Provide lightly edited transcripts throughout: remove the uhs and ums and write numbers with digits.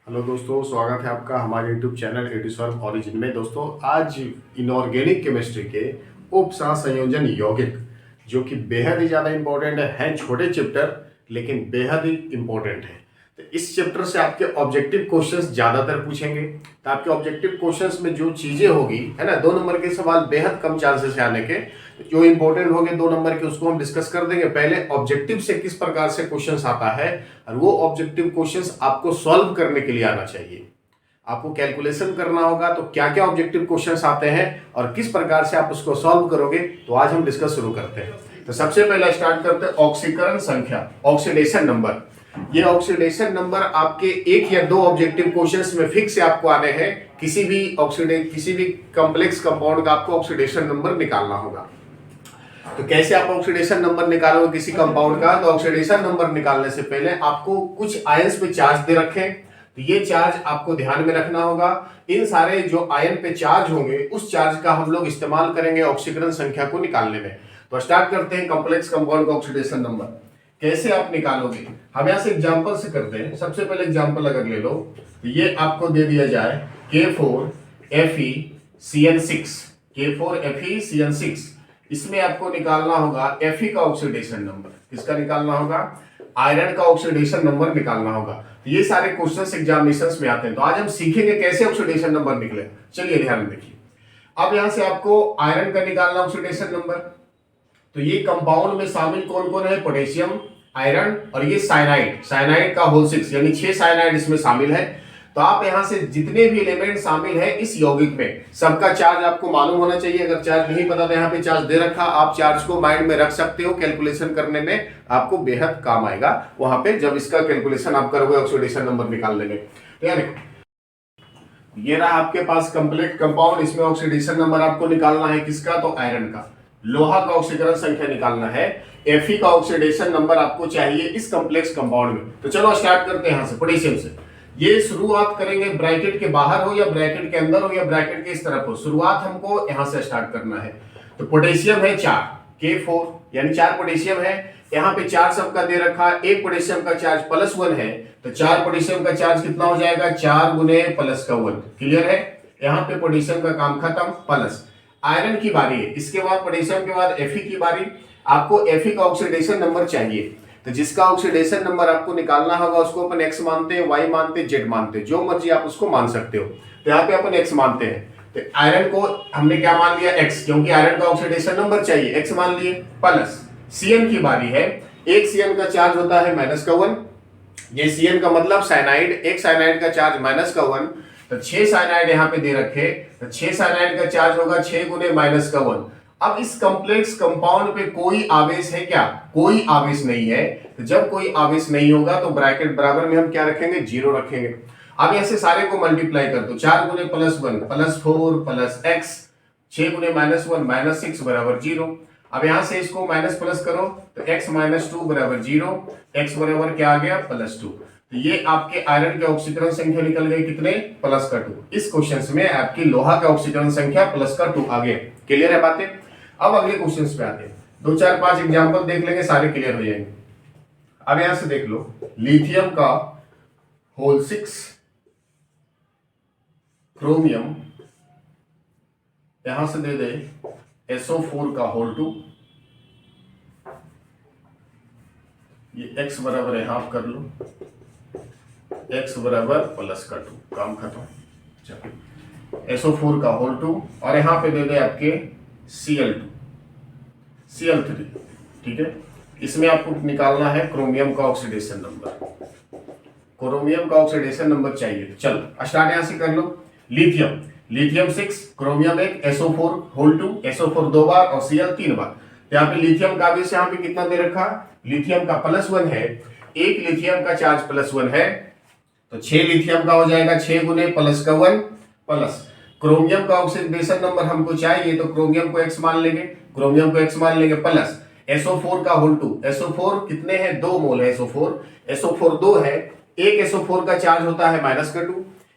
Hello दोस्तों, स्वागत है आपका हमारे यूट्यूब चैनल एडिसॉर्ब ओरिजिन में। दोस्तों, आज इनऑर्गेनिक केमिस्ट्री के उप संयोजन यौगिक, जो कि बेहद ही ज़्यादा इंपॉर्टेंट है छोटे चैप्टर लेकिन बेहद ही इंपॉर्टेंट है। तो इस चैप्टर से आपके ऑब्जेक्टिव क्वेश्चंस ज़्यादातर पूछेंगे। तो आपके ऑब्जेक्टिव क्वेश्चंस में जो चीज़ें होगी, है ना, 2 नंबर के सवाल बेहद कम चांसेस है आने के। जो इंपॉर्टेंट होंगे 2 नंबर के, उसको हम डिस्कस कर देंगे। पहले ऑब्जेक्टिव से किस प्रकार से क्वेश्चंस आता है, और वो ऑब्जेक्टिव क्वेश्चंस आपको सॉल्व करने के लिए आना चाहिए। आपको कैलकुलेशन करना होगा तो क्या क्या ऑब्जेक्टिव क्वेश्चंस आते हैं और किस प्रकार से आप उसको सॉल्व करोगे, तो आज हम डिस्कस शुरू करते हैं। तो सबसे पहले स्टार्ट करते हैं ऑक्सीकरण संख्या, ऑक्सीडेशन नंबर। ये ऑक्सीडेशन नंबर आपके एक या दो ऑब्जेक्टिव क्वेश्चंस में फिक्स से आपको आने हैं। किसी भी कॉम्प्लेक्स कंपाउंड का आपको ऑक्सीडेशन नंबर निकालना होगा। तो कैसे आप ऑक्सीडेशन नंबर निकालोगे किसी कंपाउंड का? तो ऑक्सीडेशन नंबर निकालने से पहले आपको कुछ आयंस पे चार्ज दे रखे हैं, तो ये चार्ज आपको ध्यान में रखना होगा। इन सारे जो आयन पे चार्ज होंगे, उस चार्ज का हम लोग इस्तेमाल करेंगे ऑक्सीकरण संख्या को निकालने में। तो स्टार्ट करते हैं कॉम्प्लेक्स कंपाउंड का ऑक्सीडेशन नंबर। कैसे आप निकालोगे, हम यहां से एग्जांपल से करते हैं। सबसे पहले एग्जांपल अगर ले लो, तो ये आपको दे दिया जाए K4FeCN6, K4FeCN6। इसमें आपको निकालना होगा Fe का ऑक्सीडेशन नंबर। किसका निकालना होगा? आयरन का ऑक्सीडेशन नंबर निकालना होगा। तो ये सारे क्वेश्चंस एग्जामिनेशंस में आते हैं। तो आज हम सीखेंगे कैसे ऑक्सीडेशन नंबर निकले। चलिए ध्यान देखिए। अब यहां से आपको आयरन का निकालना ऑक्सीडेशन नंबर। तो ये कंपाउंड में शामिल कौन कौन है? पोटेशियम, आयरन और ये साइनाइड। साइनाइड का होल 6, यानी 6 साइनाइड इसमें शामिल है। तो आप यहां से जितने भी एलिमेंट शामिल है इस यौगिक में, सबका चार्ज आपको मालूम होना चाहिए। अगर चार्ज नहीं पता तो यहाँ पे चार्ज दे रखा, आप चार्ज को माइंड में रख सकते हो। कैलकुलेशन करने में आपको बेहद काम आएगा वहां पे, जब इसका कैलकुलेशन आप करोगे ऑक्सीडेशन नंबर निकालने में। तो यानी ये रहा आपके पास कंप्लीट कंपाउंड। इसमें ऑक्सीडेशन नंबर आपको निकालना है किसका? तो आयरन का। लोहा का ऑक्सीकरण संख्या निकालना है। Fe का ऑक्सीडेशन नंबर आपको चाहिए इस कॉम्प्लेक्स कंपाउंड में। तो चलो स्टार्ट करते हैं यहां से पोटेशियम से। ये शुरुआत करेंगे ब्रैकेट के बाहर हो या ब्रैकेट के अंदर हो या ब्रैकेट के इस तरफ हो, शुरुआत हमको यहां से स्टार्ट करना है। तो पोटेशियम है 4, K4, यानी 4 पोटेशियम है। यहाँ पे 4 सबका दे रखा। एक पोटेशियम का चार्ज +1 है, तो 4 पोटेशियम का चार्ज कितना हो जाएगा? 4 गुने प्लस का 1। क्लियर है? यहाँ पे पोटेशियम का काम खत्म। प्लस आयरन की बारी है। इसके बाद पोटेशियम के बाद Fe की बारी। आपको Fe का ऑक्सीडेशन नंबर चाहिए। तो जिसका ऑक्सीडेशन नंबर आपको निकालना होगा उसको अपन x मानते हैं, y मानते हैं, z मानते हैं, जो मर्जी आप उसको मान सकते हो। तो यहाँ पे अपन x मानते हैं। तो आयरन को हमने क्या मान लिया? x, क्योंकि आयरन का ऑक्सीडेशन नंबर चाहिए, x मान लिए। प्लस Cn की बारी है। एक Cn का चार्ज होता है -1। ये Cn का मतलब साइनाइड, एक साइनाइड का चार्ज -1। तो 6 साइनाइड यहाँ पे दे रखे। तो 6 साइनाइड का चार्ज होगा 6 गुने -1। अब इस कॉम्प्लेक्स कंपाउंड पे कोई आवेश है क्या? कोई आवेश नहीं है। तो जब कोई आवेश नहीं होगा तो ब्रैकेट बराबर में हम क्या रखेंगे? 0 रखेंगे। अब ऐसे सारे को मल्टीप्लाई कर दो। 4 गुने +1 +4 प्लस x, 6 गुने -1 -6 बराबर 0। अब यहां से इसको माइनस प्लस करो तो x -2 बराबर 0। x बराबर क्या आ गया? +2। तो ये आपके आयरन के ऑक्सीकरण संख्या निकल गए कितने? +2। इस क्वेश्चन में आपकी लोहा का ऑक्सीकरण संख्या +2 आ गया। क्लियर है बातें? अब अगले क्वेश्चंस पे आते हैं। 2 4 5 एग्जांपल देख लेंगे, सारे क्लियर हो जाएंगे। अब यहां से देख लो, लिथियम का होल 6, क्रोमियम यहां से दे दे SO4 का होल 2। ये x बराबर है हाफ कर लो, x बराबर +2, काम खत्म। चलो SO4 का होल 2 और यहां पे दे दे आपके Cl3। ठीक है, इसमें आपको निकालना है क्रोमियम का ऑक्सीडेशन नंबर। क्रोमियम का ऑक्सीडेशन नंबर चाहिए। चलो स्टार्ट यहां से कर लो। Lithium 6, chromium 1, SO4 whole 2, SO4 2 बार और Cl 3 बार। यहाँ पे लिथियम का आवेश यहाँ पे कितना दे रखा? लिथियम का +1 है। एक लिथियम का चार्ज +1 है, तो 6 लिथियम का हो जाएगा 6 गुने +1 प्लस क्रोमियम का ऑक्सीडेशन नंबर हमको चाहिए, तो क्रोमियम को x मान लेंगे, प्लस SO4 का होल 2। SO4 कितने हैं? 2 मोल है SO4 2 है। एक SO4 का चार्ज होता है -2,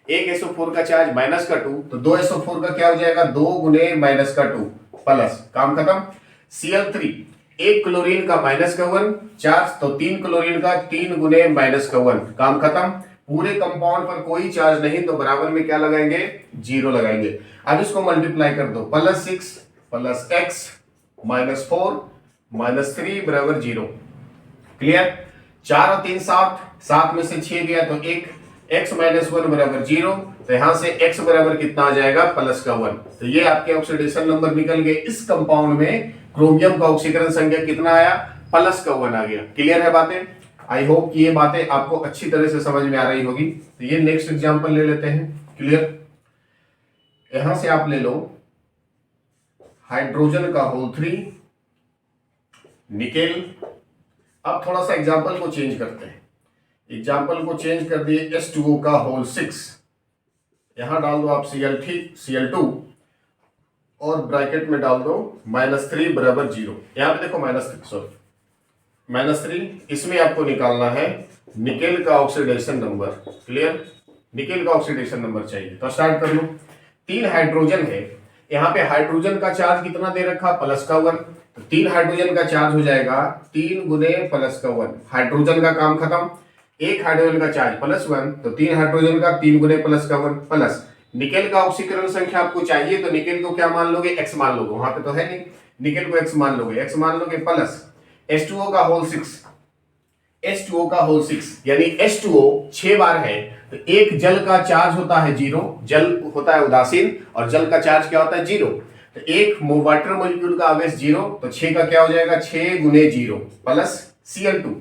एक SO4 का चार्ज -2, तो 2 SO4 का क्या हो जाएगा? 2 गुने -2 प्लस, काम खत्म। Cl3, एक क्लोरीन का -1 चार्ज, तो 3 क्लोरीन का 3 गुने -1, काम खत्म। पूरे कंपाउंड पर कोई चार्ज नहीं तो बराबर में क्या लगाएंगे, जीरो लगाएंगे। अब इसको मल्टीप्लाई कर दो, +6 + x -4 -3 बराबर 0। क्लियर। 4 और 3 7, 7 में से 6 गया तो 1, x -1 बराबर 0। तो यहां से x बराबर कितना आ जाएगा, +1। तो ये आपके ऑक्सीडेशन नंबर निकल गए। इस कंपाउंड में क्रोमियम का ऑक्सीकरण संख्या कितना आया, +1 आ गया। क्लियर है बातें। आई होप कि ये बातें आपको अच्छी तरह से समझ में आ रही होगी। तो ये नेक्स्ट एग्जांपल ले लेते हैं। क्लियर। यहां से आप ले लो हाइड्रोजन का होल 3, निकेल। अब थोड़ा सा एग्जांपल को चेंज करते हैं। एग्जांपल को चेंज कर दिए, H2O का होल 6, यहां डाल दो आप Cl2 और ब्रैकेट में डाल दो -3 बराबर 0। यहां पे देखो -3, इसमें आपको निकालना है निकेल का ऑक्सीडेशन नंबर। क्लियर। निकेल का ऑक्सीडेशन नंबर चाहिए तो स्टार्ट कर लो। 3 हाइड्रोजन है, यहाँ पे हाइड्रोजन का चार्ज कितना दे रखा, +1। तो 3 हाइड्रोजन का चार्ज हो जाएगा 3 गुने +1। हाइड्रोजन का काम खत्म। 1 हाइड्रोजन का चार्ज +1 तो 3 हाइड्रोजन का 3 गुने +1 प्लस निकेल का ऑक्सीकरण संख्या आपको चाहिए तो निकेल को क्या मान लोगे, x मान लोगे। वहां पे तो है नहीं, निकेल को x मान लोगे प्लस H2O का होल 6, यानी H2O 6 बार है तो एक जल का चार्ज होता है 0, जल होता है उदासीन और जल का चार्ज क्या होता है 0। तो एक वाटर मॉलिक्यूल का आवेश 0 तो 6 का क्या हो जाएगा, 6 गुने 0 प्लस Cl2।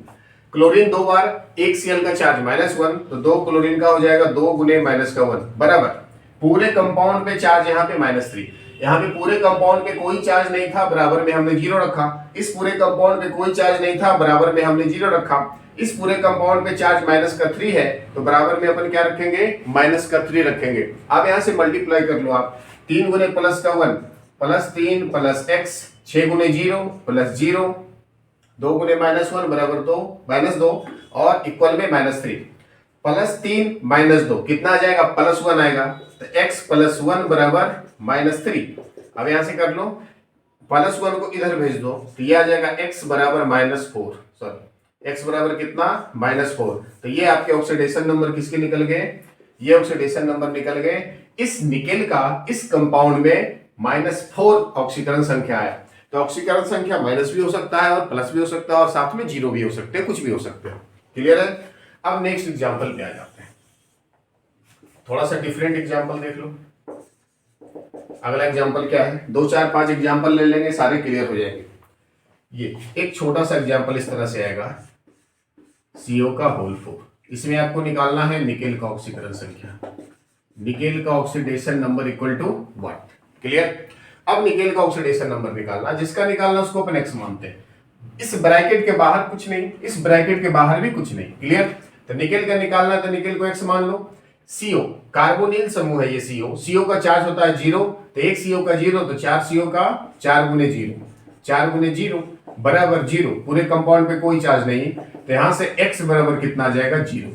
क्लोरीन 2 बार, एक Cl का चार्ज -1 तो 2 क्लोरीन का हो जाएगा 2 गुने -1 बराबर। पूरे कंपाउंड पे चार्ज यहाँ पे -3, यहाँ पे पूरे कंपाउंड पे कोई चार्ज नहीं था, बराबर में हमने 0 रखा। इस पूरे कंपाउंड पे कोई चार्ज नहीं था, बराबर में हमने 0 रखा। इस पूरे कंपाउंड पे चार्ज -3 है तो बराबर में अपन क्या रखेंगे, -3 रखेंगे। अब यहाँ से मल्टीप्लाई कर लो आप, 3 गुने +1 +3 + x, 6 गुने 0 + 0, 2 गुने -1 बराबर 2 -2 और इक्वल में -3 +3 -2 कितना आ जाएगा, +1 आएगा। तो x +1 बराबर -3। अब यहां से कर लो, +1 को इधर भेज दो तो ये आ जाएगा x बराबर -4। सॉरी, x बराबर कितना, -4। तो ये आपके ऑक्सीडेशन नंबर किसके निकल गए, ये ऑक्सीडेशन नंबर निकल गए इस निकेल का इस कंपाउंड में -4 ऑक्सीकरण संख्या है। तो ऑक्सीकरण संख्या माइनस भी हो सकता है और प्लस भी हो सकता है और साथ में 0 भी हो सकते हैं, कुछ भी हो सकते हैं। क्लियर है। अब नेक्स्ट एग्जांपल पे आ जाते हैं। थोड़ा सा डिफरेंट एग्जांपल देख लो। अगला एग्जांपल क्या है, 2 4 5 एग्जांपल ले लेंगे, सारे क्लियर हो जाएंगे। ये एक छोटा सा एग्जांपल इस तरह से आएगा, CO का होल 4। इसमें आपको निकालना है निकेल का ऑक्सीकरण संख्या, निकेल का oxidation number equal to 1। Clear. अब निकेल का ऑक्सीडेशन नंबर निकालना, जिसका निकालना उसको अपन x मानते हैं। इस ब्रैकेट के बाहर कुछ नहीं, इस ब्रैकेट के बाहर भी कुछ नहीं। क्लियर। तो निकेल का निकालना है तो निकेल को x मान लो। CO कार्बोनिल समूह है ये CO का चार्ज होता है 0, तो 1 CO का 0 तो 4 CO का 4 गुने 0, 4 गुने 0 बराबर 0। पूरे कंपाउंड पे कोई चार्ज नहीं तो यहां से x बराबर कितना आ जाएगा, 0।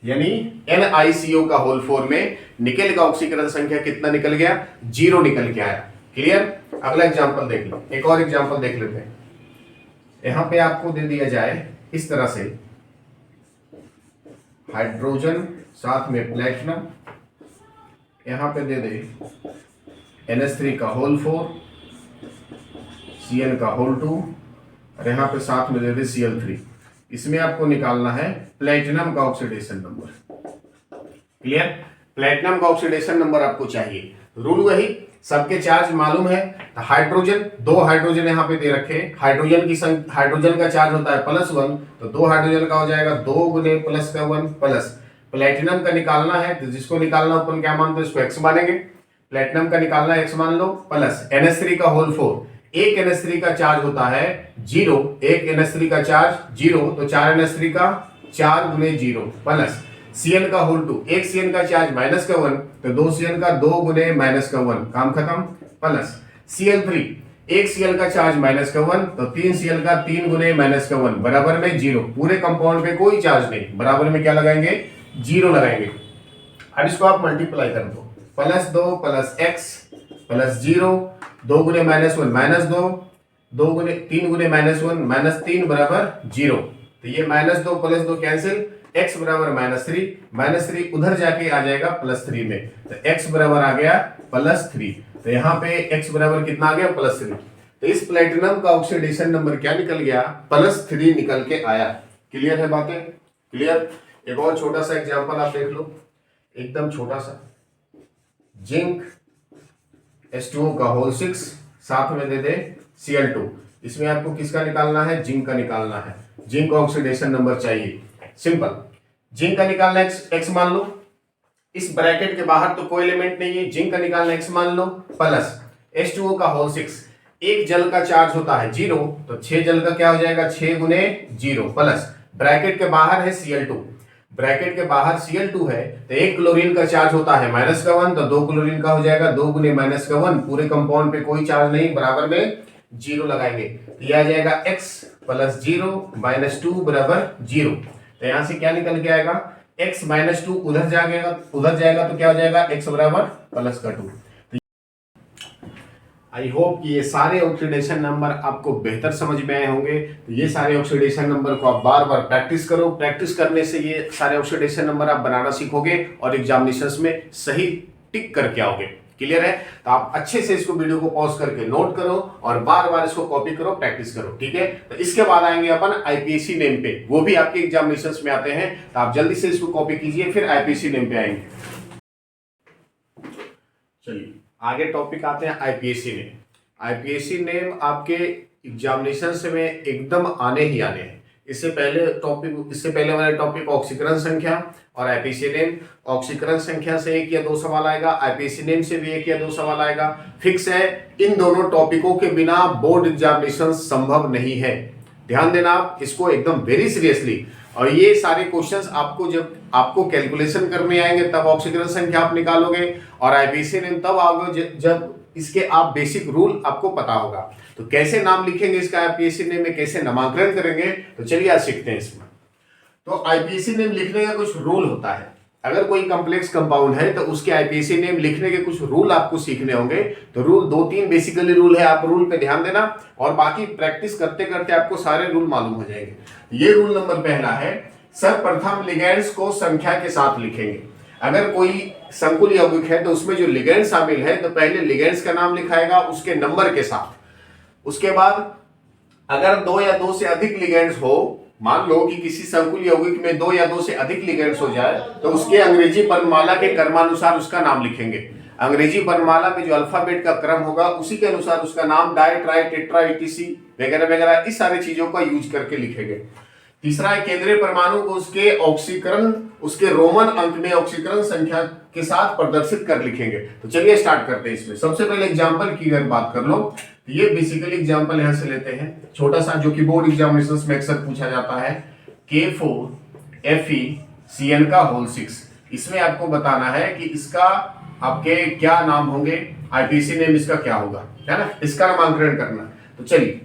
यानी NiCO का होल 4 में निकेल का ऑक्सीकरण संख्या कितना निकल गया, 0 निकल के आया। क्लियर। अगला एग्जांपल देख लो, एक और एग्जांपल देख लेते हैं। यहां पे आपको दे दिया जाए इस तरह से, हाइड्रोजन साथ में प्लेटिनम, यहां पे दे दे NH3 का होल 4, Cl का होल 2 और यहां पे साथ में दे दे Cl3। इसमें आपको निकालना है प्लेटिनम का ऑक्सीडेशन नंबर। क्लियर। प्लेटिनम का ऑक्सीडेशन नंबर आपको चाहिए। रूल वही, सबके चार्ज मालूम है। तो हाइड्रोजन, 2 हाइड्रोजन यहाँ पे दे रखे, हाइड्रोजन का चार्ज होता है +1 तो 2 हाइड्रोजन का हो जाएगा 2 गुने +1 प्लस प्लेटिनम का निकालना है तो जिसको निकालना अपन क्या मानते हैं, उसको x मानेंगे। प्लेटिनम का निकालना है x मान लो प्लस NH3 का होल 4, एक NH3 का चार्ज होता है 0, एक NH3 का चार्ज 0 तो 4 NH3 का 4 गुने 0 प्लस Cl का होल 2, एक Cl का चार्ज -1 तो 2 Cl का 2 गुने -1, काम खत्म। प्लस Cl3, एक Cl का चार्ज -1 तो 3 Cl का 3 गुने -1 बराबर में 0। पूरे कंपाउंड पे कोई चार्ज नहीं, बराबर में क्या लगाएंगे, 0 लगाएंगे। अब इसको आप मल्टीप्लाई कर दो, +2 + x + 0, 2 गुने -1 -2, 2 गुने 3 गुने -1 -3 बराबर 0। तो तो ये -2 + 2 कैंसिल, x बराबर -3 उधर जाके आ जाएगा +3 में, तो x बराबर आ गया +3। तो यहाँ पे x बराबर कितना आ गया +3। तो इस प्लेटिनम का ऑक्सीडेशन नंबर क्या निकल गया +3 निकल के आया। क्लियर है बातें? क्लियर। एक और छोटा सा एग्जांपल आप देख लो, एकदम छोटा सा। जिंक H2O का होल 6 साथ में दे दे Cl2। इसमें आपको किसका निकालना है? जिंक का निकालना है। जिंक का ऑक्सीडेशन नंबर चाहिए। सिंपल, जिंक का निकालना x मान लो, इस ब्रैकेट के बाहर तो कोई एलिमेंट नहीं है, जिंक का निकालना x मान लो, प्लस H2O का होल 6। एक जल का चार्ज होता है 0, तो 6 जल का क्या हो जाएगा 6 गुने 0, प्लस ब्रैकेट के बाहर है Cl2। ब्रैकेट के बाहर Cl2 है, तो एक क्लोरीन का चार्ज होता है -1, तो 2 क्लोरीन का हो जाएगा 2 गुने -1। पूरे कंपाउंड पे कोई चार्ज नहीं, बराबर में 0 लगाएंगे, तो यह आ जाएगा x + 0 - 2 बराबर 0। तो यहां से क्या निकल के आएगा x - 2 उधर जाएगा तो क्या हो जाएगा x बराबर +2। आई होप कि ये सारे ऑक्सीडेशन नंबर आपको बेहतर समझ में आए होंगे। तो ये सारे ऑक्सीडेशन नंबर को आप बार बार प्रैक्टिस करो। प्रैक्टिस करने से ये सारे ऑक्सीडेशन नंबर आप बनाना सीखोगे और एग्जामिनेशंस में सही टिक करके आओगे। क्लियर है? तो आप अच्छे से इसको वीडियो को पॉज करके नोट करो और बार बार इसको कॉपी करो, प्रैक्टिस करो। ठीक है? तो इसके बाद आएंगे अपन आईपीएससी नेम पे, वो भी आपके एग्जामिनेशंस में आते हैं, तो आप जल्दी से इसको कॉपी कीजिए, फिर आईपीएससी नेम पे आएंगे। चलिए आगे टॉपिक आते हैं आईपीएससी नेम। आईपीएससी नेम आपके एग्जामिनेशन में एकदम आने ही आने हैं। इससे पहले वाले टॉपिक ऑक्सीकरण संख्या और आईपीएससी नेम। ऑक्सीकरण संख्या से 1 या 2 सवाल आएगा, आईपीएससी नेम से भी 1 या 2 सवाल आएगा, फिक्स है। इन दोनों टॉपिकों के बिना बोर्ड एग्जामिनेशन संभव नहीं है। ध्यान देना आप इसको एकदम वेरी सीरियसली। और ये सारे क्वेश्चंस आपको जब आपको कैलकुलेशन करने आएंगे तब ऑक्सीकरण संख्या आप निकालोगे, और आईपीएससी नेम तब आओगे जब इसके आप बेसिक रूल आपको पता होगा। तो कैसे नाम लिखेंगे इसका आईपीएससी नेम में, कैसे नामांकन करेंगे, तो चलिए आज सीखते हैं इसमें। तो आईपीएससी नेम लिखने का कुछ रूल होता है। अगर कोई कॉम्प्लेक्स कंपाउंड है तो उसके आईपीएससी नेम लिखने के कुछ रूल आपको सीखने होंगे। तो रूल 2-3 बेसिकली रूल है, आप रूल पे ध्यान देना और बाकी प्रैक्टिस करते करते आपको सारे रूल मालूम हो जाएंगे। ये रूल नंबर पहला है, सर्वप्रथम लिगेंड्स को संख्या के साथ लिखेंगे। अगर कोई संकुल यौगिक है तो उसमें जो लिगेंड शामिल है तो पहले लिगेंड्स का नाम लिखाएगा उसके नंबर के साथ। उसके बाद अगर 2 या 2 से अधिक लिगेंड्स हो, मान लो कि किसी संकुल यौगिक में 2 या 2 से अधिक लिगेंड्स हो जाए, तो उसके अंग्रेजी वर्णमाला के क्रमानुसार उसका नाम लिखेंगे। अंग्रेजी वर्णमाला में जो अल्फाबेट का क्रम होगा उसी के अनुसार उसका नाम डाई, ट्राई, टेट्रा, ईटीसी वगैरह वगैरह इस सारी चीजों का यूज करके लिखेंगे। तीसरा है केंद्रीय परमाणु को उसके ऑक्सीकरण, उसके रोमन अंक में ऑक्सीकरण संख्या के साथ प्रदर्शित कर लिखेंगे। तो चलिए स्टार्ट करते हैं इसमें। सबसे पहले एग्जांपल की अगर बात कर लो, ये बेसिकली एग्जांपल यहां से लेते हैं छोटा सा, जो कि बोर्ड एग्जामिनेशंस में अक्सर पूछा जाता है। K4FeCN का होल 6। इसमें आपको बताना है कि इसका आपके क्या नाम होंगे, आईपीएससी नेम इसका क्या होगा, है ना, इसका नामकरण करना। तो चलिए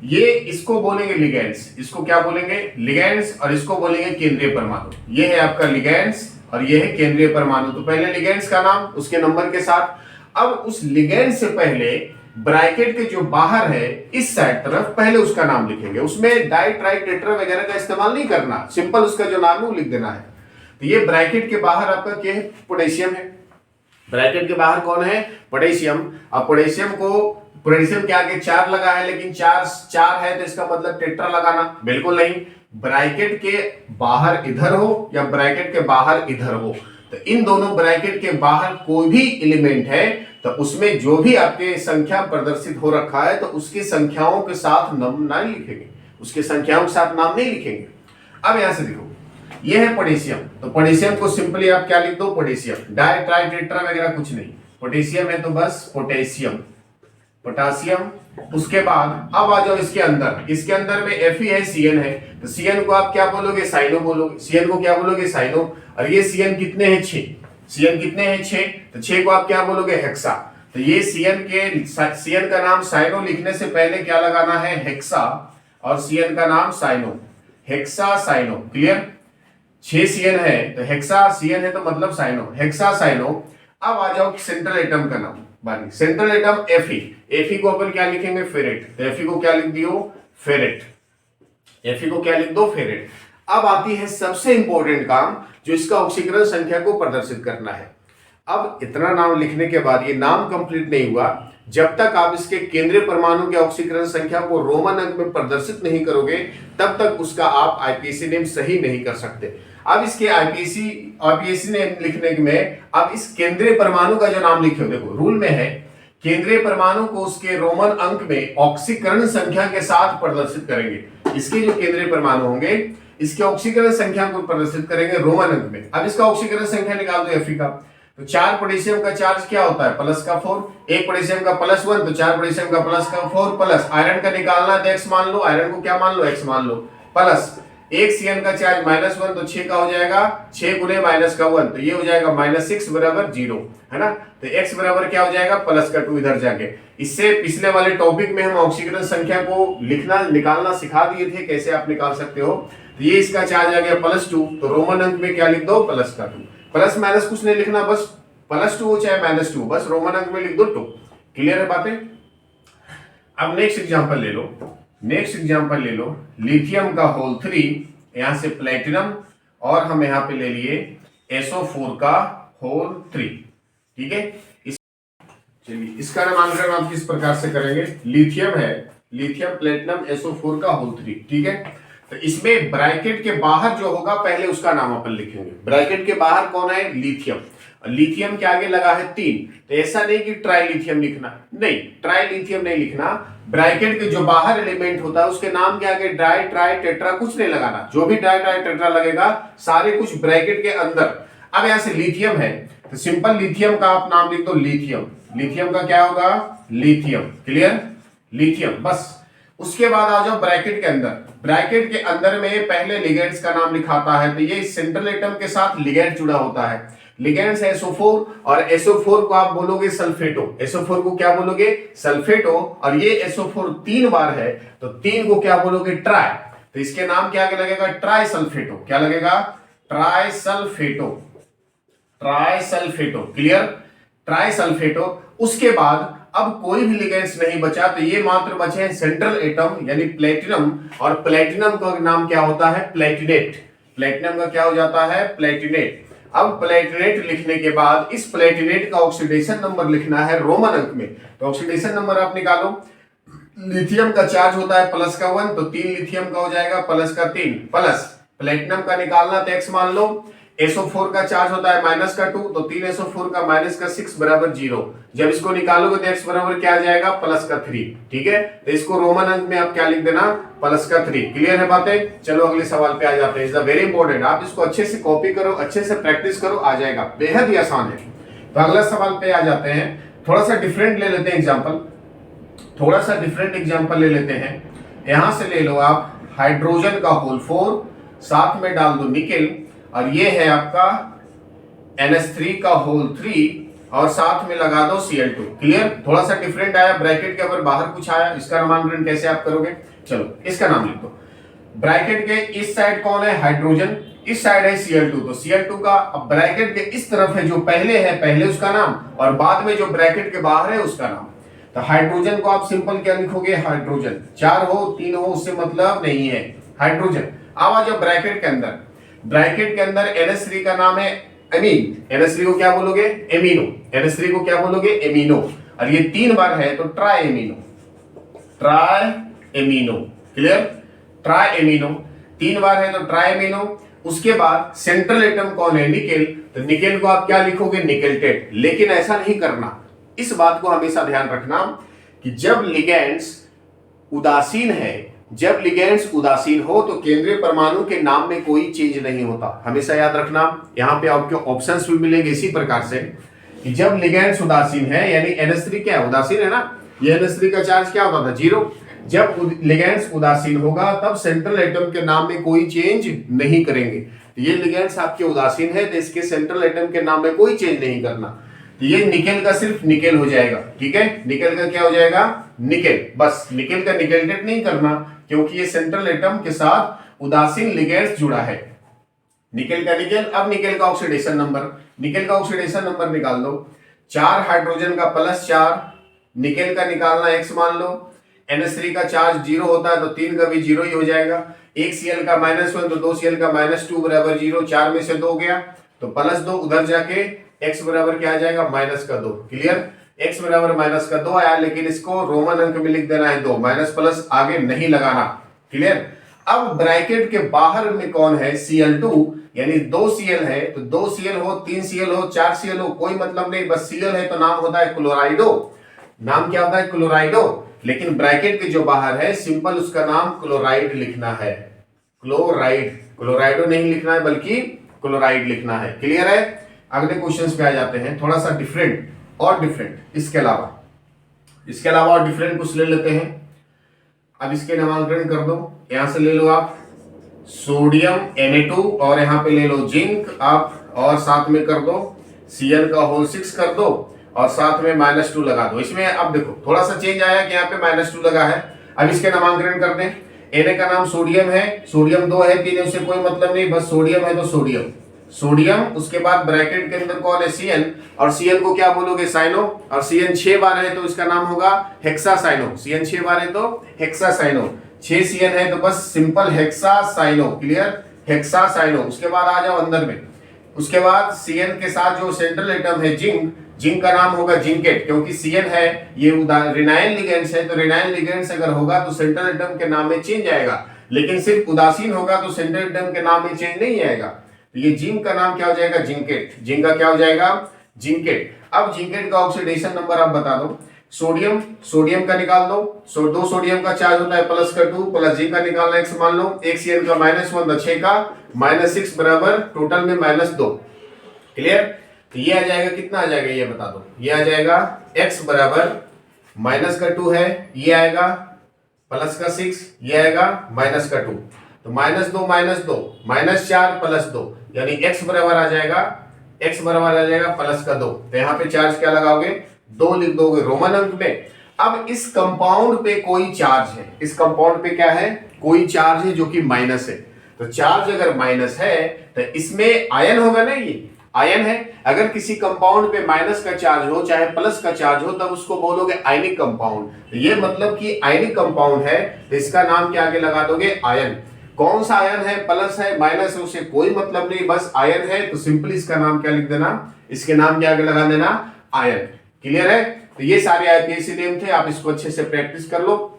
ये इसको बोलेंगे लिगेंड्स, इसको क्या बोलेंगे लिगेंड्स, और इसको बोलेंगे केंद्रीय परमाणु। ये है आपका लिगेंड्स और ये है केंद्रीय परमाणु। तो पहले लिगेंड्स का नाम उसके नंबर के साथ। अब उस लिगेंड से पहले ब्रैकेट के जो बाहर है इस साइड तरफ पहले उसका नाम लिखेंगे। उसमें डाई, ट्राई, टेट्रा वगैरह का इस्तेमाल नहीं करना, सिंपल उसका जो नाम है वो लिख देना है। तो ये ब्रैकेट के बाहर आपका क्या है, पोटेशियम है। ब्रैकेट के बाहर कौन है, पोटेशियम। अब पोटेशियम के आगे 4 लगा है, लेकिन 4 है तो इसका मतलब टेट्रा लगाना, बिल्कुल नहीं। ब्रैकेट के बाहर इधर हो या ब्रैकेट के बाहर इधर हो, तो इन दोनों ब्रैकेट के बाहर कोई भी एलिमेंट है तो उसमें जो भी आपके संख्या प्रदर्शित हो रखा है तो उसकी संख्याओं के साथ नाम नहीं लिखेंगे, उसके संख्याओं के साथ नाम नहीं लिखेंगे। अब यहां से देखो, ये है पोटेशियम, तो पोटेशियम को सिंपली आप क्या लिख दो, पोटेशियम। डाई, ट्राई, टेट्रा वगैरह कुछ नहीं, पोटेशियम है तो बस पोटेशियम, पोटासियम। उसके बाद अब आ जाओ इसके अंदर में Fe है, Cn है, तो Cn को आप क्या बोलोगे, साइनो बोलोगे। Cn को क्या बोलोगे, साइनो। और ये Cn कितने हैं, 6। Cn कितने हैं, 6, तो 6 को आप क्या बोलोगे, हेक्सा। तो ये Cn का नाम साइनो लिखने से पहले क्या लगाना है, हेक्सा, और Cn का नाम cyano, hexa cyano. Clear, 6 Cn है तो हेक्सा, Cn है तो मतलब साइनो, हेक्सा साइनो। अब आ जाओ सेंट्रल एटम का नाम, सेंट्रल एटम Fe को अपन क्या लिखेंगे, फेरेट। तो Fe को क्या लिख दियो, फेरेट। Fe को क्या लिख दो, फेरेट। अब आती है सबसे इंपॉर्टेंट काम, जो इसका ऑक्सीकरण संख्या को प्रदर्शित करना है। अब इतना नाम लिखने के बाद ये नाम कंप्लीट नहीं हुआ, जब तक आप इसके केंद्रीय परमाणु के ऑक्सीकरण संख्या को रोमन अंक में प्रदर्शित नहीं करोगे, तब तक उसका आप आईपीएसी नेम सही नहीं कर सकते। अब इसके आईपीएसी नेम लिखने में अब इस केंद्रीय परमाणु का जो नाम लिखे हो, देखो रूल में है केंद्रीय परमाणु को उसके रोमन अंक में ऑक्सीकरण संख्या के साथ प्रदर्शित करेंगे। इसके जो केंद्रीय परमाणु होंगे इसके ऑक्सीकरण संख्या को प्रदर्शित करेंगे रोमन अंक में। अब इसका ऑक्सीकरण संख्या निकाल दो Fe का, तो 4 पोटेशियम का चार्ज क्या होता है, प्लस का 4, 1 पोटेशियम का प्लस 1, तो 4 पोटेशियम का प्लस का 4, प्लस आयरन का निकालना है तो x मान लो, आयरन को क्या मान लो, x मान लो, प्लस 1 Cn का चार्ज -1, तो 6 का हो जाएगा 6 गुने माइनस का 1, तो ये हो जाएगा -6 बराबर 0, है ना। तो x बराबर क्या हो जाएगा, प्लस का 2 इधर जाके। इससे पिछले वाले टॉपिक में हम ऑक्सीकरण संख्या को लिखना निकालना सिखा दिए थे, कैसे आप निकाल सकते हो। तो ये इसका चार्ज आ गया +2, तो रोमन अंक में क्या लिख दो, प्लस का 2, प्लस माइनस कुछ नहीं लिखना, बस +2 हो चाहे -2, बस रोमन अंक में लिख दो 2। क्लियर है बातें। अब नेक्स्ट एग्जांपल ले लो, लिथियम का होल 3, यहां से प्लेटिनम, और हम यहां पे ले लिए SO4 का होल 3, ठीक है। चलिए इसका नामकरण आप किस प्रकार से करेंगे, लिथियम है, लिथियम प्लेटिनम SO4 का होल 3, ठीक है। तो इसमें ब्रैकेट के बाहर जो होगा पहले उसका नाम अपन लिखेंगे। ब्रैकेट के बाहर कौन है, लिथियम, लिथियम के आगे लगा है 3, तो ऐसा नहीं कि ट्राइलिथियम लिखना, नहीं ट्राइलिथियम नहीं लिखना, ब्रैकेट के जो बाहर एलिमेंट होता है उसके नाम के आगे डाई ट्राई टेट्रा कुछ नहीं लगाना, जो भी डाई ट्राई टेट्रा लगेगा सारे कुछ ब्रैकेट के अंदर। अब यहां से लिथियम है तो सिंपल लिथियम का आप नाम लिख दो लिथियम, लिथियम का क्या होगा, लिथियम, क्लियर, लिथियम, बस। उसके बाद आ जाओ ब्रैकेट के अंदर, ब्रैकेट के अंदर में पहले लिगेंड्स का नाम लिखाता है, तो ये सेंट्रल एटम के साथ लिगेंड जुड़ा होता है, लिगेंड्स है SO4, और SO4 को आप बोलोगे सल्फेटो, SO4 को क्या बोलोगे, सल्फेटो, और ये SO4 3 बार है तो 3 को क्या बोलोगे, ट्राई, तो इसके नाम क्या लगेगा, ट्राई सल्फेटो, क्या लगेगा, ट्राई सल्फेटो, ट्राई सल्फेटो, क्लियर, ट्राई सल्फेटो। उसके बाद अब कोई भी लिगेंड्स नहीं बचा, तो ये मात्र बचे हैं सेंट्रल एटम यानी प्लेटिनम, और प्लेटिनम का नाम क्या होता है, प्लेटिनेट, प्लेटिनम का क्या हो जाता है, प्लेटिनेट। अब प्लेटिनेट लिखने के बाद इस प्लेटिनेट का ऑक्सीडेशन नंबर लिखना है रोमन अंक में, तो ऑक्सीडेशन नंबर आप निकालो। लिथियम का चार्ज होता है प्लस का 1, तो 3 लिथियम का हो जाएगा प्लस का 3, प्लस प्लेटिनम का निकालना तो x मान लो, SO4 का चार्ज होता है माइनस का 2, तो 3 SO4 का माइनस का 6 बराबर 0, जब इसको निकालोगे तो x बराबर क्या आ जाएगा, प्लस का 3, ठीक है। तो इसको रोमन अंक में आप क्या लिख देना, प्लस का 3, क्लियर है बातें। चलो अगले सवाल पे आ जाते हैं, इज वेरी इंपॉर्टेंट, आप इसको अच्छे से कॉपी करो, अच्छे से प्रैक्टिस करो, आ जाएगा, बेहद ही आसान है। तो अगला सवाल पे आ जाते हैं, थोड़ा सा डिफरेंट ले लेते हैं एग्जाम्पल, थोड़ा सा डिफरेंट एग्जाम्पल ले लेते हैं। यहां से ले लो आप हाइड्रोजन का होल 4, साथ में डाल दो निकेल, और ये है आपका NH3 का होल 3, और साथ में लगा दो Cl2, क्लियर। थोड़ा सा डिफरेंट आया, ब्रैकेट के ऊपर बाहर कुछ आया, इसका नामकरण कैसे आप करोगे, चलो इसका नाम लिख दो। ब्रैकेट के इस साइड कौन है, हाइड्रोजन, इस साइड है Cl2, तो Cl2 का अब ब्रैकेट के इस तरफ है, जो पहले है पहले उसका नाम, और बाद में जो ब्रैकेट के बाहर है उसका नाम। तो हाइड्रोजन को आप सिंपल क्या लिखोगे, हाइड्रोजन, 4 हो 3 हो उससे मतलब नहीं है, हाइड्रोजन। अब आ जाओ ब्रैकेट के अंदर, ब्रैकेट के अंदर NH3 का नाम है एमीन, NH3 को क्या बोलोगे, एमिनो, NH3 को क्या बोलोगे, एमिनो, और ये 3 बार है तो try amino, try amino, clear, try amino, 3 बार है तो ट्राई एमिनो। उसके बाद सेंट्रल एटम कौन है, निकेल, तो निकेल को आप क्या लिखोगे, निकेलटेट। लेकिन ऐसा नहीं करना, इस बात को हमेशा ध्यान रखना कि जब लिगेंड्स उदासीन है, जब लिगेंड्स उदासीन हो तो केंद्रीय परमाणु के नाम में कोई चेंज नहीं होता, हमेशा याद रखना। यहां पे आपको ऑप्शंस भी मिलेंगे इसी प्रकार से कि जब लिगेंड्स उदासीन है, यानी NH3 क्या उदासीन है ना, ये NH3 का चार्ज क्या होता था, 0। जब लिगेंड्स उदासीन होगा तब सेंट्रल एटम के नाम में कोई चेंज नहीं करेंगे। ये लिगेंड्स आपके उदासीन है तो इसके सेंट्रल एटम के नाम में कोई चेंज नहीं करना, तो ये निकेल का सिर्फ निकेल हो जाएगा, ठीक है, निकेल का क्या हो जाएगा, निकेल, बस निकेल का निकेलटेट नहीं करना क्योंकि ये सेंट्रल एटम के साथ उदासीन लिगेंड्स जुड़ा है, निकेल का निकेल। अब निकेल का ऑक्सीडेशन नंबर, निकेल का ऑक्सीडेशन नंबर निकाल दो, 4 हाइड्रोजन का +4, निकेल का निकालना x मान लो, NH3 का चार्ज 0 होता है तो 3 का भी 0 ही हो जाएगा, एक Cl का -1 तो 2Cl का -2 बराबर 0, 4 में से 2 गया तो +2, उधर जाके x बराबर क्या आ जाएगा -2। क्लियर, x बराबर -2 आया, लेकिन इसको रोमन अंक में लिख देना है 2, माइनस प्लस आगे नहीं लगाना। क्लियर। अब ब्रैकेट के बाहर में कौन है, Cl2, यानी 2Cl है तो 2Cl हो, 3Cl हो, 4Cl हो, कोई मतलब नहीं, बस Cl है तो नाम होता है क्लोराइडो। नाम क्या होता है, क्लोराइडो। लेकिन ब्रैकेट के जो बाहर है सिंपल उसका नाम क्लोराइड लिखना है, क्लोराइड, क्लोराइडो नहीं लिखना है बल्कि क्लोराइड लिखना है। क्लियर है। अगले क्वेश्चंस पे आ जाते हैं, थोड़ा सा डिफरेंट और डिफरेंट, इसके अलावा और डिफरेंट कुछ ले लेते हैं। अब इसके नामकरण कर दो, यहां से ले लो आप सोडियम Na2 और यहां पे ले लो जिंक आप, और साथ में कर दो Cl का होल 6 कर दो और साथ में -2 लगा दो। इसमें अब देखो थोड़ा सा चेंज आया कि यहाँ पे -2 लगा है। अब इसके नामकरण कर दें। Na का नाम सोडियम है, सोडियम 2 है 3 है उससे कोई मतलब नहीं, बस सोडियम है तो सोडियम। उसके बाद ब्रैकेट के अंदर कौन है, Cn, और Cn को क्या बोलोगे, साइनो, और Cn 6 बार है तो इसका नाम होगा हेक्सासाइनो। Cn 6 बार है तो हेक्सासाइनो, 6 Cn है तो बस सिंपल हेक्सासाइनो। Clear, hexacyano. उसके बाद आ जाओ अंदर में, उसके बाद Cn के साथ जो सेंट्रल एटम है जिंक का नाम होगा जिंकेट, क्योंकि Cn है ये रिनाइल लिगेंड्स है, तो रिनाइल लिगेंड्स अगर होगा तो सेंट्रल एटम के नाम में चेंज आएगा, लेकिन सिर्फ उदासीन होगा तो सेंट्रल एटम के नाम में चेंज नहीं आएगा। तो ये जिंक का नाम क्या हो जाएगा, जिंकेट। जिंक का क्या हो जाएगा, जिंकेट। अब जिंकेट का ऑक्सीडेशन नंबर आप बता दो। सोडियम का निकाल दो, 2 सोडियम का चार्ज होता है +2 प्लस जिंक का निकालना x मान लो, एक Cl का -1 तो 6 का -6 बराबर टोटल में -2। क्लियर। तो ये आ जाएगा, कितना आ जाएगा ये बता दो, ये आ जाएगा x बराबर -2 है, ये आएगा +6, ये आएगा -2, तो -2 -4 +2, यानी x बराबर आ जाएगा +2। तो यहाँ पे चार्ज क्या लगाओगे, 2 लिख दोगे रोमन अंक में। अब इस कंपाउंड पे कोई चार्ज है, इस कंपाउंड पे क्या है, कोई चार्ज है जो कि माइनस है। तो चार्ज अगर माइनस है तो इसमें आयन होगा ना, ये आयन है। अगर किसी कंपाउंड पे माइनस का चार्ज हो चाहे प्लस का चार्ज हो तब उसको बोलोगे आयनिक कंपाउंड। तो ये मतलब कि आयनिक कंपाउंड है तो इसका नाम क्या आगे लगा दोगे, आयन। कौन सा आयन है, प्लस है माइनस है उससे कोई मतलब नहीं, बस आयन है तो सिंपली इसका नाम क्या लिख देना, इसके नाम के आगे लगा देना आयन। क्लियर है। तो ये सारे आईपीएसी नेम थे, आप इसको अच्छे से प्रैक्टिस कर लो।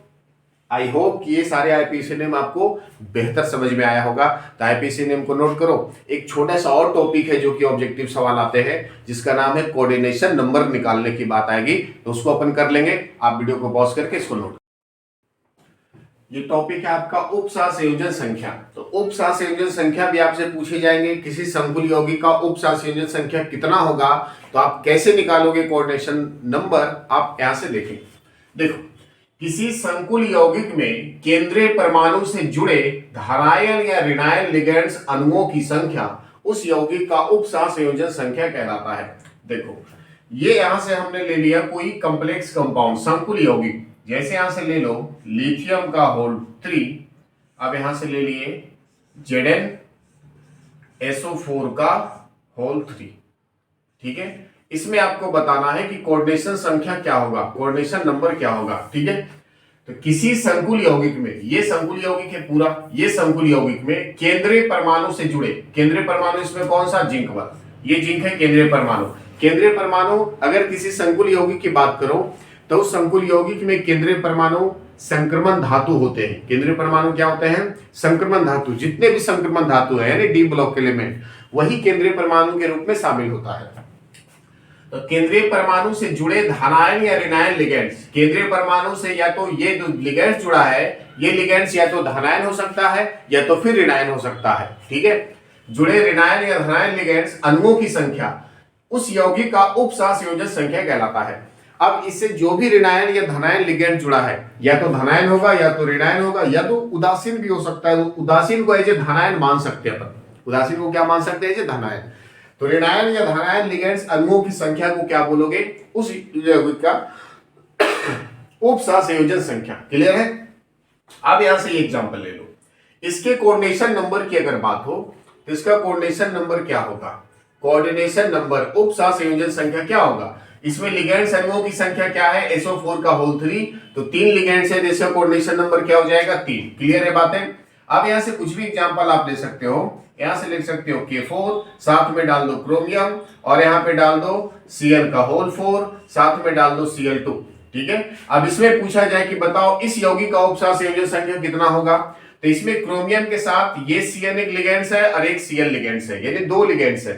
आई होप कि ये सारे आईपीसी नेम आपको बेहतर समझ में आया होगा। तो आईपीसी नेम को नोट करो। एक छोटा सा और टॉपिक है जो कि ऑब्जेक्टिव सवाल आते हैं जिसका नाम है कोऑर्डिनेशन नंबर निकालने की बात आएगी, तो उसको अपन कर लेंगे। आप वीडियो को पॉज करके इसको नोट। ये टॉपिक है आपका उपसहसंयोजन संख्या। तो उपसहसंयोजन संख्या भी आपसे पूछे जाएंगे, किसी संकुल यौगिक का उपसहसंयोजन संख्या कितना होगा, तो आप कैसे निकालोगे कोऑर्डिनेशन नंबर, आप यहां से देखें। देखो, किसी संकुल यौगिक में केंद्रीय परमाणु से जुड़े धारायन या ऋणायन लिगेंड्स अणुओं की संख्या उस यौगिक का उपसहसंयोजन संख्या कहलाता है। देखो, ये यहां से हमने ले लिया कोई कॉम्प्लेक्स कंपाउंड संकुल यौगिक, जैसे यहां से ले लो लिथियम का होल 3, अब यहां से ले लिए ZnSO4 का होल 3। ठीक है, इसमें आपको बताना है कि कोऑर्डिनेशन संख्या क्या होगा, कोऑर्डिनेशन नंबर क्या होगा। ठीक है, तो किसी संकुल यौगिक में, ये संकुल यौगिक है पूरा, ये संकुल यौगिक में केंद्रीय परमाणु से जुड़े, केंद्रीय परमाणु इसमें कौन सा, जिंक वाला, ये जिंक है केंद्रीय परमाणु। केंद्रीय परमाणु अगर किसी संकुल यौगिक की बात करो तो उस संकुल यौगिक में केंद्रीय परमाणु संक्रमण धातु होते हैं। केंद्रीय परमाणु क्या होते हैं, संक्रमण धातु। जितने भी संक्रमण धातु है यानी डी ब्लॉक एलिमेंट, वही केंद्रीय परमाणु के रूप में शामिल होता है। तो केंद्रीय परमाणु से जुड़े धनायन या ऋणायन लिगेंड्स, केंद्रीय परमाणु से या तो ये जो लिगेंड्स जुड़ा है, ये लिगेंड्स या तो धनायन हो सकता है या तो फिर ऋणायन हो सकता है। ठीक है, जुड़े ऋणायन या धनायन लिगेंड्स अणुओं की संख्या उस यौगिक का उपसहसंयोजन संख्या कहलाता है। अब इससे जो भी ऋणायन या धनायन लिगेंड जुड़ा है, या तो धनायन होगा या तो ऋणायन होगा या तो उदासीन भी हो सकता है। उदासीन को एज ए धनायन मान सकते हैं अपन, उदासीन को क्या मान सकते हैं, एज ए धनायन। तो ऋणायन या धनायन लिगेंड्स अणुओं की संख्या को क्या बोलोगे, उस यौगिक का उपसहसंयोजन संख्या। क्लियर है। अब यहां से एग्जांपल ले लो, इसके कोऑर्डिनेशन नंबर की अगर बात हो तो इसका कोऑर्डिनेशन नंबर क्या होगा, कोऑर्डिनेशन नंबर उपसहसंयोजन संख्या क्या होगा। इसमें लिगेंड्स अणुओं की संख्या क्या है, SO4 का होल 3, तो 3 लिगेंड्स है, इसका कोऑर्डिनेशन नंबर क्या हो जाएगा, 3। क्लियर है बातें। अब यहाँ से कुछ भी एग्जांपल आप ले सकते हो, यहाँ से लिख सकते हो K4, साथ में डाल दो क्रोमियम और यहाँ पे डाल दो Cl का होल 4, साथ में डाल दो Cl2। ठीक है, अब इसमें पूछा जाए कि बताओ इस यौगिक का उपसंयोजन संख्या कितना होगा, तो इसमें क्रोमियम के साथ ये Cn एक लिगेंड्स है और एक Cl लिगेंड्स है, यानी दो लिगेंड्स है,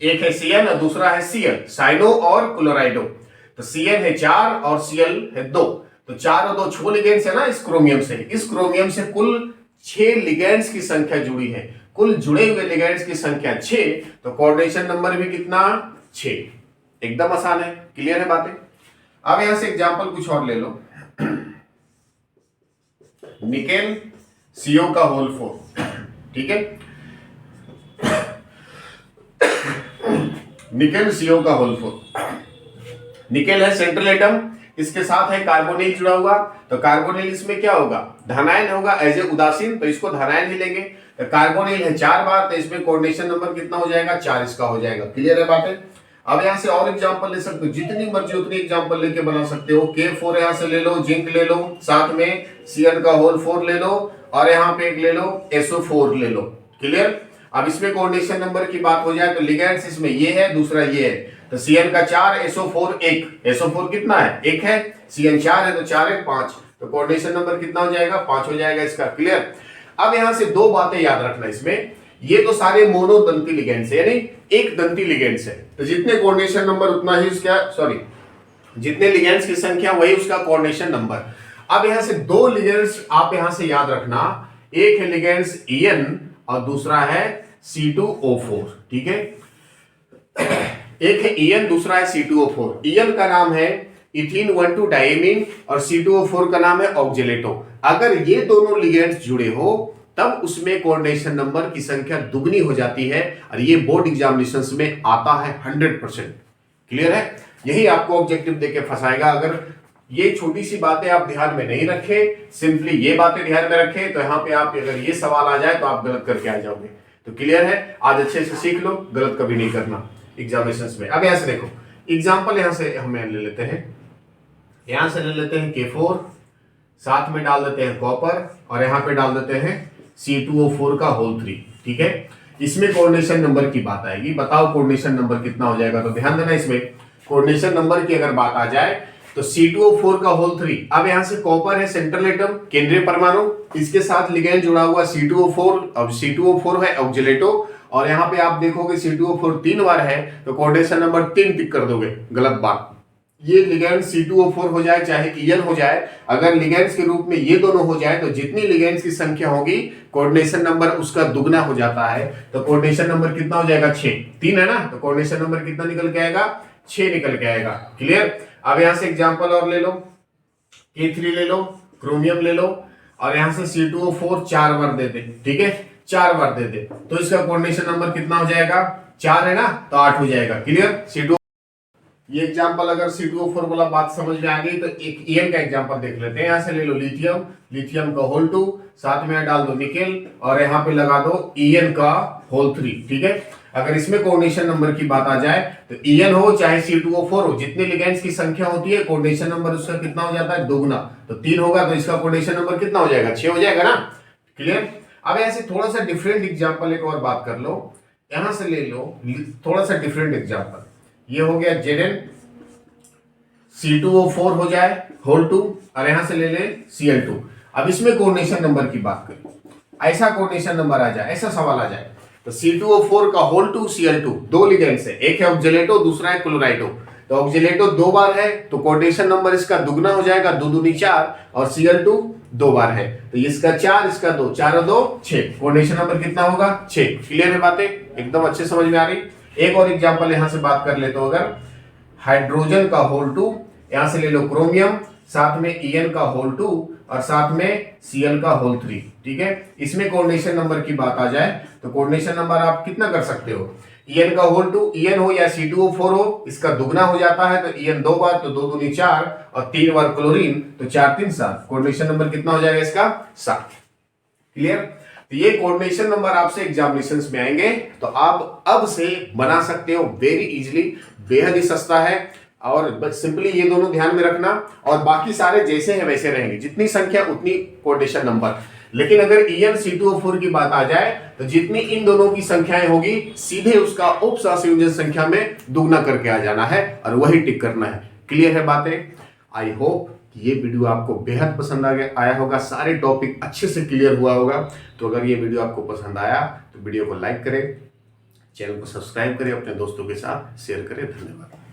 एक है Cn और दूसरा है Cl, साइनो और क्लोराइडो। तो Cn है 4 और Cl है 2, तो 4 और 2 6 लिगेंड्स है ना इस क्रोमियम से। इस क्रोमियम से कुल 6 लिगेंड्स की संख्या जुड़ी है, कुल जुड़े हुए लिगेंड्स की संख्या 6, तो कोऑर्डिनेशन नंबर भी कितना 6। एकदम आसान है, क्लियर है बातें। अब यहां से एग्जांपल कुछ और ले लो, निकेल CO का होल 4। ठीक है, निकेल CO का होल 4, निकेल है सेंट्रल एटम, इसके साथ है कार्बोनिल जुड़ा हुआ, तो कार्बोनिल इसमें क्या होगा, धनायन होगा एज ए उदासीन, तो इसको धनायन ही लेंगे। तो कार्बोनिल है 4 बार, तो इसमें कोऑर्डिनेशन नंबर कितना हो जाएगा, 4 इसका हो जाएगा। क्लियर है बातें। अब यहां से और एग्जांपल ले सकते हो, जितनी मर्जी उतनी एग्जांपल लेके बना सकते हो। K4 यहां से ले लो, जिंक ले लो, साथ में Cl का होल 4 ले लो और यहाँ पे एक ले लो SO4 ले लो। क्लियर। अब इसमें कोऑर्डिनेशन नंबर की बात हो जाए तो लिगेंड्स इसमें ये है, दूसरा ये है, तो Cl का 4, SO4 1, SO4 कितना है 1 है, Cl 4 है, तो 4 1 5, तो कोऑर्डिनेशन नंबर कितना हो जाएगा 5 हो जाएगा इसका। क्लियर। अब यहां से दो बातें याद रखना इसमें, ये तो सारे मोनोदंती लिगेंड्स है, यानी एक दंती लिगेंड्स है, तो जितने कोऑर्डिनेशन नंबर उतना ही उसका, सॉरी जितने लिगेंड्स की संख्या वही उसका कोऑर्डिनेशन नंबर। अब यहां से दो लिगेंड्स आप यहां से याद रखना, एक है लिगेंड्स En और दूसरा है C2O4। ठीक है, एक है En, दूसरा है C2O4। En का नाम है इथीन 1,2 डाइमीन और C2O4 का नाम है ऑक्जेलेटो। अगर ये दोनों लिगेंड्स जुड़े हो तब उसमें कोऑर्डिनेशन नंबर की संख्या दुगनी हो जाती है, और ये बोर्ड एग्जामिनेशंस में आता है 100%। क्लियर है, यही आपको ऑब्जेक्टिव देके फंसाएगा। अगर ये छोटी सी बातें आप ध्यान में नहीं रखे, सिंपली ये बातें ध्यान में रखे, तो यहाँ पे आप अगर ये सवाल आ जाए तो आप गलत करके आ जाओगे। तो क्लियर है, आज अच्छे से सीख लो, गलत कभी नहीं करना एग्जामिनेशंस में। अब यहां से देखो एग्जाम्पल, यहां से हमें ले लेते हैं, यहां से ले लेते हैं K4, साथ में डाल देते हैं कॉपर और यहां पे डाल देते हैं C2O4 का होल 3। ठीक है, इसमें कोऑर्डिनेशन नंबर की बात आएगी, बताओ कोऑर्डिनेशन नंबर कितना हो जाएगा। तो ध्यान देना, इसमें कोऑर्डिनेशन नंबर की अगर बात आ जाए तो C2O4 का होल 3। अब यहां से कॉपर है सेंट्रल एटम, केंद्रीय परमाणु, इसके साथ लिगेंड जुड़ा हुआ C2O4, अब C2O4 है ऑक्जेलेटो, और यहां पे आप देखोगे C2O4 3 बार है, तो कोऑर्डिनेशन नंबर 3 टिक कर दोगे। गलत बात, ये लिगेंड C2O4 हो जाए चाहे En हो जाए, अगर लिगेंड्स के रूप में ये दोनों हो जाए तो जितनी लिगेंड्स की संख्या होगी कोऑर्डिनेशन नंबर उसका दुगना हो जाता है। तो कोऑर्डिनेशन नंबर कितना हो जाएगा 6, 3 है ना, तो कोऑर्डिनेशन नंबर कितना निकल के आएगा 6 निकल के आएगा। क्लियर। अब यहां से एग्जांपल और ले लो, K3 ले लो, क्रोमियम ले लो और यहां से C2O4 4 बार दे दे। ठीक है, 4 बार दे दे तो इसका कोऑर्डिनेशन नंबर कितना हो जाएगा 4 है ना, तो 8 हो जाएगा। क्लियर। C2, ये एग्जांपल अगर C2O4 वाला बात समझ में आ गई तो एक En का एग्जांपल देख लेते हैं। यहां से ले लो लिथियम, लिथियम का होल 2, साथ में डाल दो निकेल और यहां पे लगा दो En का होल 3। ठीक है, अगर इसमें कोऑर्डिनेशन नंबर की बात आ जाए तो En हो चाहे C2O4 हो, जितने लिगेंड्स की संख्या होती है कोऑर्डिनेशन नंबर उसका कितना हो जाता है दुगना, तो 3 होगा, तो इसका कोऑर्डिनेशन नंबर कितना हो जाएगा 6 हो जाएगा ना। क्लियर। अब ऐसे थोड़ा सा डिफरेंट एग्जांपल एक और बात कर लो, यहां से ले लो थोड़ा सा डिफरेंट एग्जांपल, ये हो गया Zn, C2O4 हो जाए होल 2 और यहां से ले ले Cl2। अब इसमें कोऑर्डिनेशन नंबर की बात करें, ऐसा कोऑर्डिनेशन नंबर आ जाए, ऐसा सवाल आ जाए, तो C2O4 का होल 2 Cl2, दो लिगेंड्स है, एक है ऑक्जेलेटो दूसरा है क्लोराइडो, तो ऑक्जेलेटो 2 बार है तो कोऑर्डिनेशन नंबर इसका दुगना हो जाएगा, 2 दूनी 4, और Cl2 2 बार है तो इसका 4 इसका 2, 4 और 2 6, कोऑर्डिनेशन नंबर कितना होगा 6। क्लियर है बातें, एकदम अच्छे समझ में आ रही। एक और एग्जांपल यहां से बात कर ले तो अगर हाइड्रोजन का होल 2, यहां से ले लो क्रोमियम, साथ में En का होल 2 और साथ में Cl का होल 3। ठीक है, इसमें कोऑर्डिनेशन नंबर की बात आ जाए तो कोऑर्डिनेशन नंबर आप कितना कर सकते हो, En का होल 2, En हो या C2O4 हो, इसका दुगना हो जाता है, तो En 2 बार, तो 2 दूनी 4 और 3 बार क्लोरीन, तो 4 3 7, कोऑर्डिनेशन नंबर कितना हो जाएगा इसका 7। क्लियर। तो ये कोऑर्डिनेशन नंबर आपसे एग्जामिनेशंस में आएंगे, तो आप अब से बना सकते हो वेरी इजीली, बेहद ही सस्ता है, और बस सिंपली ये दोनों ध्यान में रखना और बाकी सारे जैसे हैं वैसे रहेंगे, जितनी संख्या उतनी कोऑर्डिनेशन नंबर। लेकिन अगर EnC2O4 की बात आ जाए तो जितनी इन दोनों की संख्याएं होगी सीधे उसका उप सहसंयोजन संख्या में दुगना करके आ जाना है और वही टिक करना है। क्लियर है बातें? आई होप ये वीडियो आपको बेहद पसंद आया होगा, सारे टॉपिक अच्छे से क्लियर हुआ होगा। तो अगर ये वीडियो आपको पसंद आया तो वीडियो को लाइक करें, चैनल को सब्सक्राइब करें, अपने दोस्तों के साथ शेयर करें। धन्यवाद।